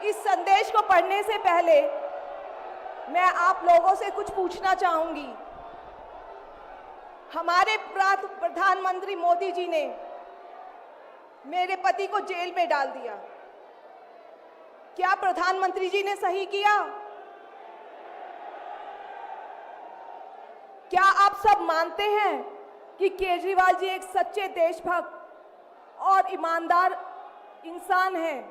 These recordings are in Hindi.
इस संदेश को पढ़ने से पहले मैं आप लोगों से कुछ पूछना चाहूंगी। हमारे प्रधानमंत्री मोदी जी ने मेरे पति को जेल में डाल दिया। क्या प्रधानमंत्री जी ने सही किया? क्या आप सब मानते हैं कि केजरीवाल जी एक सच्चे देशभक्त और ईमानदार इंसान हैं?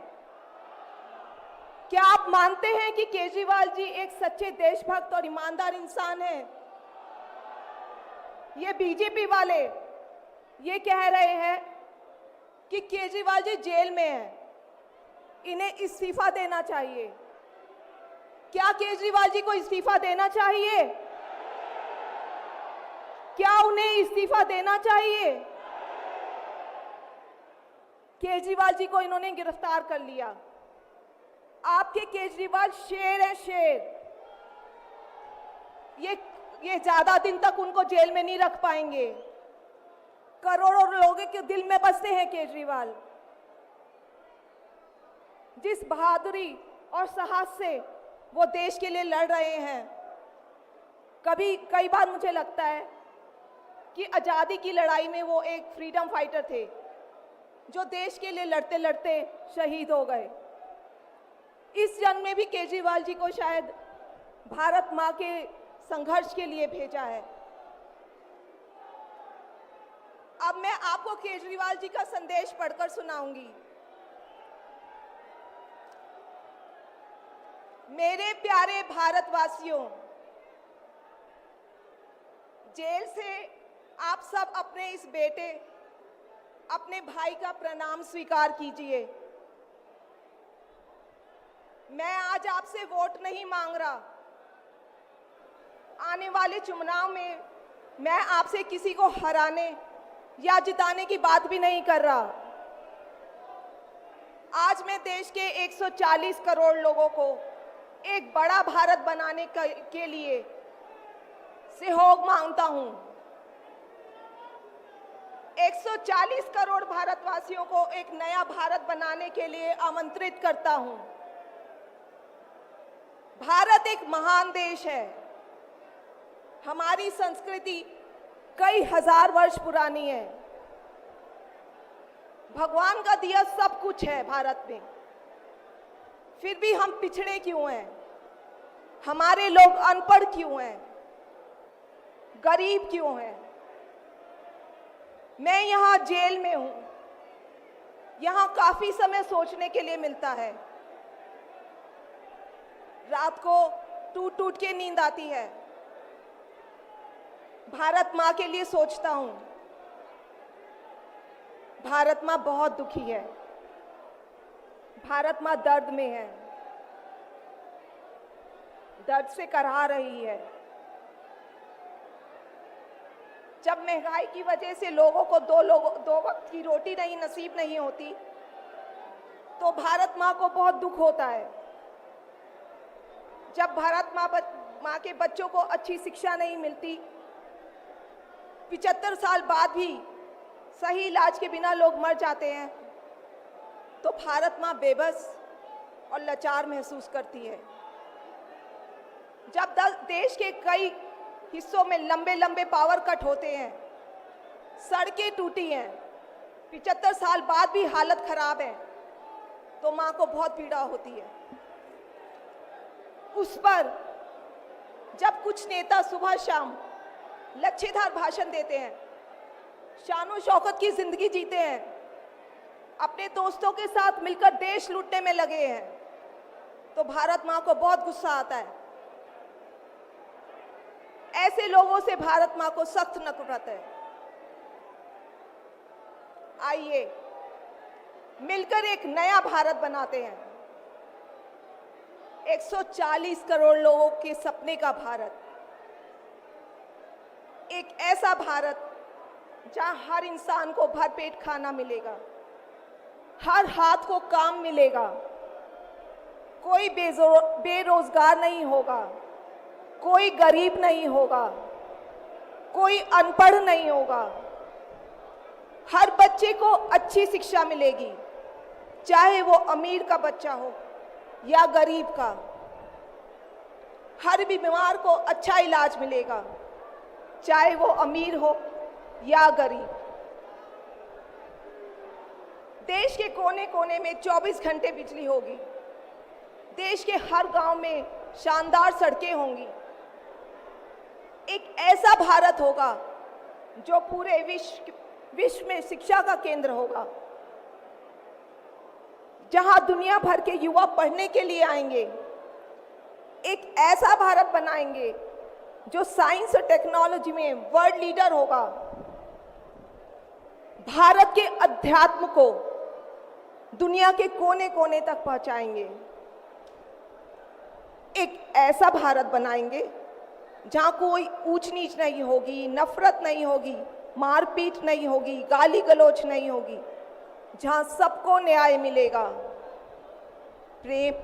क्या आप मानते हैं कि केजरीवाल जी एक सच्चे देशभक्त और ईमानदार इंसान हैं? ये बीजेपी वाले ये कह रहे हैं कि केजरीवाल जी जेल में हैं, इन्हें इस्तीफा देना चाहिए। क्या केजरीवाल जी को इस्तीफा देना चाहिए? क्या उन्हें इस्तीफा देना चाहिए? केजरीवाल जी को इन्होंने गिरफ्तार कर लिया। आपके केजरीवाल शेर है, शेर। ये ज्यादा दिन तक उनको जेल में नहीं रख पाएंगे। करोड़ों लोगों के दिल में बसते हैं केजरीवाल। जिस बहादुरी और साहस से वो देश के लिए लड़ रहे हैं, कई बार मुझे लगता है कि आज़ादी की लड़ाई में वो एक फ्रीडम फाइटर थे जो देश के लिए लड़ते लड़ते शहीद हो गए। इस जंग में भी केजरीवाल जी को शायद भारत मां के संघर्ष के लिए भेजा है। अब मैं आपको केजरीवाल जी का संदेश पढ़कर सुनाऊंगी। मेरे प्यारे भारतवासियों, जेल से आप सब अपने इस बेटे, अपने भाई का प्रणाम स्वीकार कीजिए। मैं आज आपसे वोट नहीं मांग रहा। आने वाले चुनाव में मैं आपसे किसी को हराने या जिताने की बात भी नहीं कर रहा। आज मैं देश के 140 करोड़ लोगों को एक बड़ा भारत बनाने के लिए सहयोग मांगता हूं। 140 करोड़ भारतवासियों को एक नया भारत बनाने के लिए आमंत्रित करता हूं। भारत एक महान देश है। हमारी संस्कृति कई हजार वर्ष पुरानी है। भगवान का दिया सब कुछ है भारत में, फिर भी हम पिछड़े क्यों हैं? हमारे लोग अनपढ़ क्यों हैं? गरीब क्यों हैं? मैं यहाँ जेल में हूँ। यहाँ काफी समय सोचने के लिए मिलता है। रात को टूट टूट के नींद आती है। भारत माँ के लिए सोचता हूँ। भारत माँ बहुत दुखी है। भारत माँ दर्द में है, दर्द से कराह रही है। जब महंगाई की वजह से लोगों को दो वक्त की रोटी नसीब नहीं होती, तो भारत माँ को बहुत दुख होता है। जब भारत माँ के बच्चों को अच्छी शिक्षा नहीं मिलती, 75 साल बाद भी सही इलाज के बिना लोग मर जाते हैं, तो भारत माँ बेबस और लाचार महसूस करती है। जब देश के कई हिस्सों में लंबे लंबे पावर कट होते हैं, सड़कें टूटी हैं, 75 साल बाद भी हालत खराब है, तो माँ को बहुत पीड़ा होती है। उस पर जब कुछ नेता सुबह शाम लच्छेदार भाषण देते हैं, शानो शौकत की जिंदगी जीते हैं, अपने दोस्तों के साथ मिलकर देश लूटने में लगे हैं, तो भारत माँ को बहुत गुस्सा आता है। ऐसे लोगों से भारत माँ को सख्त नफरत है। आइए मिलकर एक नया भारत बनाते हैं। 140 करोड़ लोगों के सपने का भारत, एक ऐसा भारत जहां हर इंसान को भरपेट खाना मिलेगा, हर हाथ को काम मिलेगा, कोई बेरोजगार नहीं होगा, कोई गरीब नहीं होगा, कोई अनपढ़ नहीं होगा। हर बच्चे को अच्छी शिक्षा मिलेगी, चाहे वो अमीर का बच्चा हो या गरीब का, हर बीमार को अच्छा इलाज मिलेगा, चाहे वो अमीर हो या गरीब। देश के कोने कोने में 24 घंटे बिजली होगी। देश के हर गांव में शानदार सड़कें होंगी। एक ऐसा भारत होगा जो पूरे विश्व में शिक्षा का केंद्र होगा, जहां दुनिया भर के युवा पढ़ने के लिए आएंगे। एक ऐसा भारत बनाएंगे जो साइंस और टेक्नोलॉजी में वर्ल्ड लीडर होगा। भारत के अध्यात्म को दुनिया के कोने कोने तक पहुंचाएंगे। एक ऐसा भारत बनाएंगे जहां कोई ऊंच नीच नहीं होगी, नफरत नहीं होगी, मारपीट नहीं होगी, गाली गलौज नहीं होगी, जहां सबको न्याय मिलेगा, प्रेम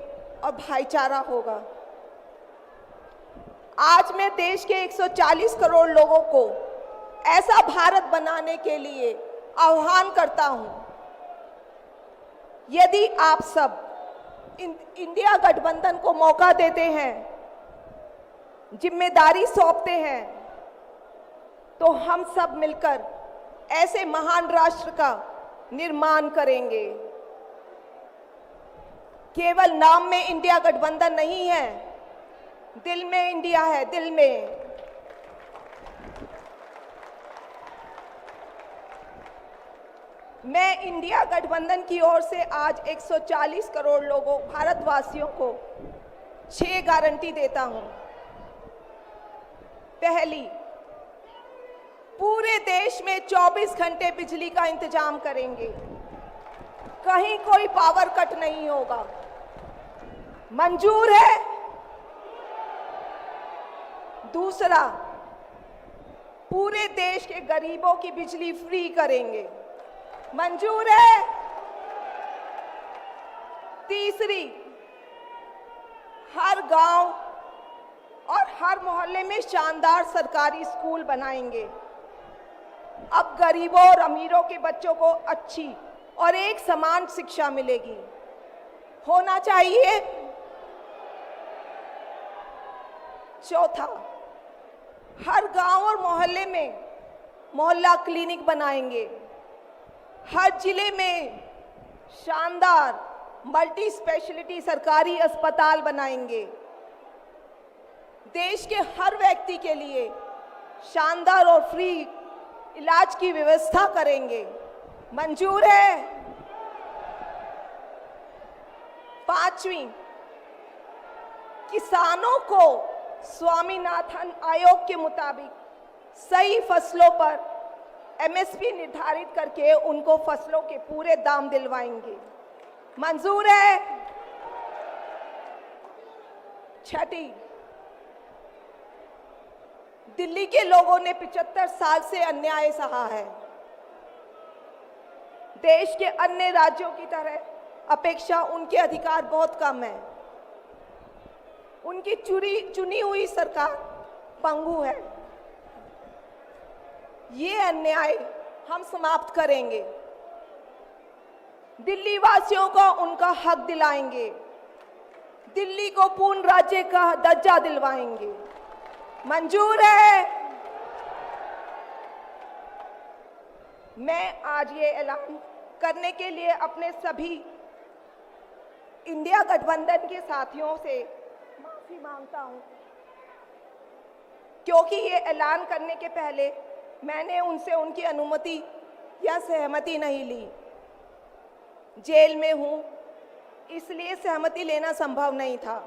और भाईचारा होगा। आज मैं देश के 140 करोड़ लोगों को ऐसा भारत बनाने के लिए आह्वान करता हूं। यदि आप सब इंडिया गठबंधन को मौका देते हैं, जिम्मेदारी सौंपते हैं, तो हम सब मिलकर ऐसे महान राष्ट्र का निर्माण करेंगे। केवल नाम में इंडिया गठबंधन नहीं है, दिल में इंडिया है, दिल में। मैं इंडिया गठबंधन की ओर से आज 140 करोड़ लोगों भारतवासियों को 6 गारंटी देता हूं। पहली, पूरे देश में 24 घंटे बिजली का इंतजाम करेंगे, कहीं कोई पावर कट नहीं होगा। मंजूर है? दूसरा, पूरे देश के गरीबों की बिजली फ्री करेंगे, मंजूर है? तीसरी, हर गांव और हर मोहल्ले में शानदार सरकारी स्कूल बनाएंगे। अब गरीबों और अमीरों के बच्चों को अच्छी और एक समान शिक्षा मिलेगी, होना चाहिए। चौथा, हर गांव और मोहल्ले में मोहल्ला क्लिनिक बनाएंगे। हर जिले में शानदार मल्टी स्पेशलिटी सरकारी अस्पताल बनाएंगे। देश के हर व्यक्ति के लिए शानदार और फ्री इलाज की व्यवस्था करेंगे, मंजूर है? पांचवी, किसानों को स्वामीनाथन आयोग के मुताबिक सही फसलों पर एमएसपी निर्धारित करके उनको फसलों के पूरे दाम दिलवाएंगे, मंजूर है? छठी, दिल्ली के लोगों ने 75 साल से अन्याय सहा है। देश के अन्य राज्यों की तरह अपेक्षा उनके अधिकार बहुत कम है। उनकी चुनी हुई सरकार पंगु है। ये अन्याय हम समाप्त करेंगे। दिल्ली वासियों को उनका हक दिलाएंगे। दिल्ली को पूर्ण राज्य का दर्जा दिलवाएंगे, मंजूर है? मैं आज ये ऐलान करने के लिए अपने सभी इंडिया गठबंधन के साथियों से माफी मांगता हूं, क्योंकि ये ऐलान करने के पहले मैंने उनसे उनकी अनुमति या सहमति नहीं ली। जेल में हूं, इसलिए सहमति लेना संभव नहीं था।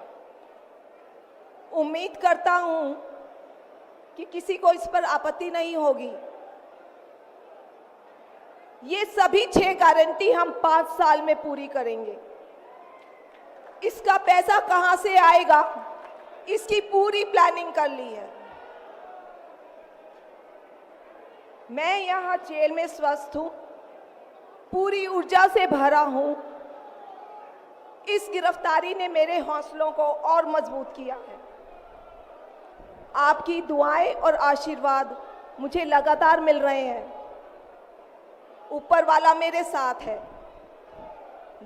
उम्मीद करता हूं कि किसी को इस पर आपत्ति नहीं होगी। ये सभी 6 गारंटी हम 5 साल में पूरी करेंगे। इसका पैसा कहां से आएगा, इसकी पूरी प्लानिंग कर ली है। मैं यहां जेल में स्वस्थ हूं, पूरी ऊर्जा से भरा हूं। इस गिरफ्तारी ने मेरे हौसलों को और मजबूत किया है। आपकी दुआएं और आशीर्वाद मुझे लगातार मिल रहे हैं। ऊपर वाला मेरे साथ है।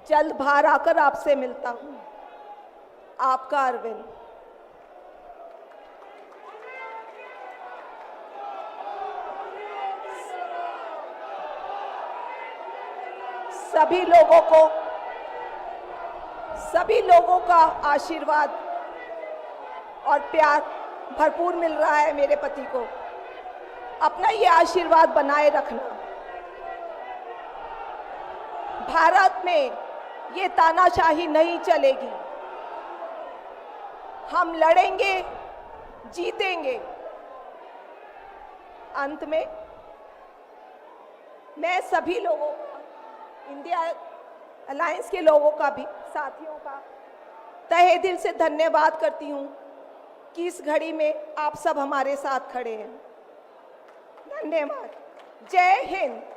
जल्द बाहर आकर आपसे मिलता हूं। आपका अरविंद। सभी लोगों का आशीर्वाद और प्यार भरपूर मिल रहा है मेरे पति को। अपना ये आशीर्वाद बनाए रखना। भारत में ये तानाशाही नहीं चलेगी। हम लड़ेंगे, जीतेंगे। अंत में मैं सभी लोगों का, इंडिया अलायंस के लोगों का भी, साथियों का तहे दिल से धन्यवाद करती हूं कि इस घड़ी में आप सब हमारे साथ खड़े हैं। धन्यवाद। जय हिंद।